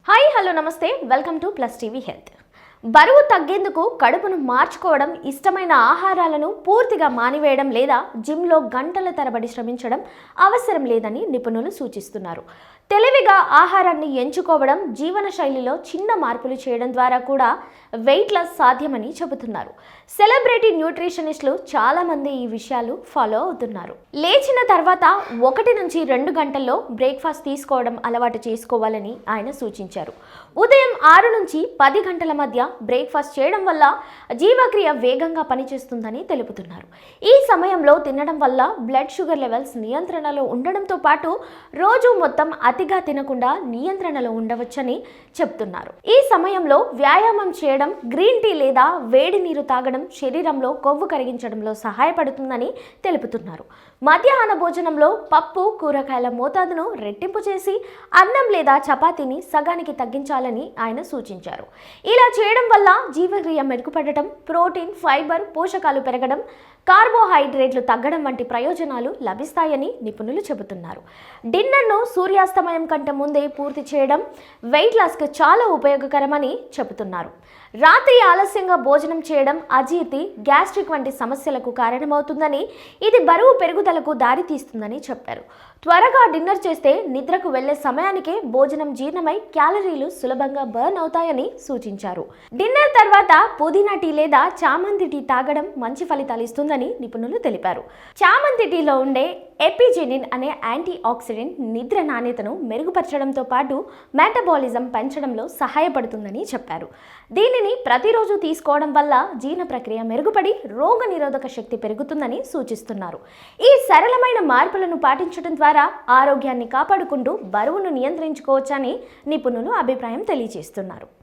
Hi hello నమస్తే welcome to plus TV health. బరువు తగ్గేందుకు కడుపును మార్చుకోవడం, ఇష్టమైన ఆహారాలను పూర్తిగా మానివేయడం లేదా జిమ్లో గంటల తరబడి శ్రమించడం అవసరం లేదని నిపుణులు సూచిస్తున్నారు. తెలివిగా ఆహారాన్ని ఎంచుకోవడం, జీవన శైలిలో చిన్న మార్పులు చేయడం ద్వారా కూడా వెయిట్ లాస్ సాధ్యమని చెబుతున్నారు. సెలబ్రిటీ న్యూట్రిషనిస్టులు చాలామంది ఈ విషయాలు ఫాలో అవుతున్నారు. లేచిన తర్వాత 1 నుంచి 2 గంటల్లో బ్రేక్ఫాస్ట్ తీసుకోవడం అలవాటు చేసుకోవాలని ఆయన సూచించారు. ఉదయం 6 నుంచి 10 గంటల మధ్య బ్రేక్ఫాస్ట్ చేయడం వల్ల జీవక్రియ వేగంగా పనిచేస్తుందని తెలుపుతున్నారు. ఈ సమయంలో తినడం వల్ల బ్లడ్ షుగర్ లెవెల్స్ నియంత్రణలో ఉండడంతో పాటు రోజు మొత్తం అతిగా తినకుండా నియంత్రణలో ఉండవచ్చని చెప్తున్నారు. ఈ సమయంలో వ్యాయామం చేయడం, గ్రీన్ టీ లేదా వేడి నీరు తాగడం శరీరంలో కొవ్వు కరిగించడంలో సహాయపడుతుందని తెలుపుతున్నారు. మధ్యాహ్న భోజనంలో పప్పు, కూరగాయల మోతాదును రెట్టింపు చేసి అన్నం లేదా చపాతీని సగానికి తగ్గించాలని ఆయన సూచించారు. ఇలా చేయడం వల్ల జీవక్రియ మెరుగుపడటం, ప్రోటీన్, ఫైబర్, పోషకాలు పెరగడం, కార్బోహైడ్రేట్లు తగ్గడం వంటి ప్రయోజనాలు లభిస్తాయని నిపుణులు చెబుతున్నారు. డిన్నర్ను సూర్యాస్తమయం కంటే ముందే పూర్తి చేయడం వెయిట్ లాస్కు చాలా ఉపయోగకరమని చెబుతున్నారు. రాత్రి ఆలస్యంగా భోజనం చేయడం అజీర్తి, గ్యాస్ట్రిక్ వంటి సమస్యలకు కారణమవుతుందని, ఇది బరువు పెరుగుదలకు దారితీస్తుందని చెప్పారు. త్వరగా డిన్నర్ చేస్తే నిద్రకు వెళ్లే సమయానికే భోజనం జీర్ణమై క్యాలరీలు సులభంగా బర్న్ అవుతాయని సూచించారు. డిన్నర్ తర్వాత పుదీనా టీ లేదా చామంతి టీ తాగడం మంచి ఫలితాలు ఇస్తుందని నిపుణులు తెలిపారు. చామంతి టీలో ఉండే ఎపిజెనిన్ అనే యాంటీ ఆక్సిడెంట్ నిద్ర నాణ్యతను మెరుగుపరచడంతో పాటు మెటబాలిజం పెంచడంలో సహాయపడుతుందని చెప్పారు. దీనిని ప్రతిరోజు తీసుకోవడం వల్ల జీర్ణ ప్రక్రియ మెరుగుపడి రోగ నిరోధక శక్తి పెరుగుతుందని సూచిస్తున్నారు. ఈ సరళమైన మార్పులను పాటించడం ద్వారా ఆరోగ్యాన్ని కాపాడుకుంటూ బరువును నియంత్రించుకోవచ్చని నిపుణులు అభిప్రాయం తెలియజేస్తున్నారు.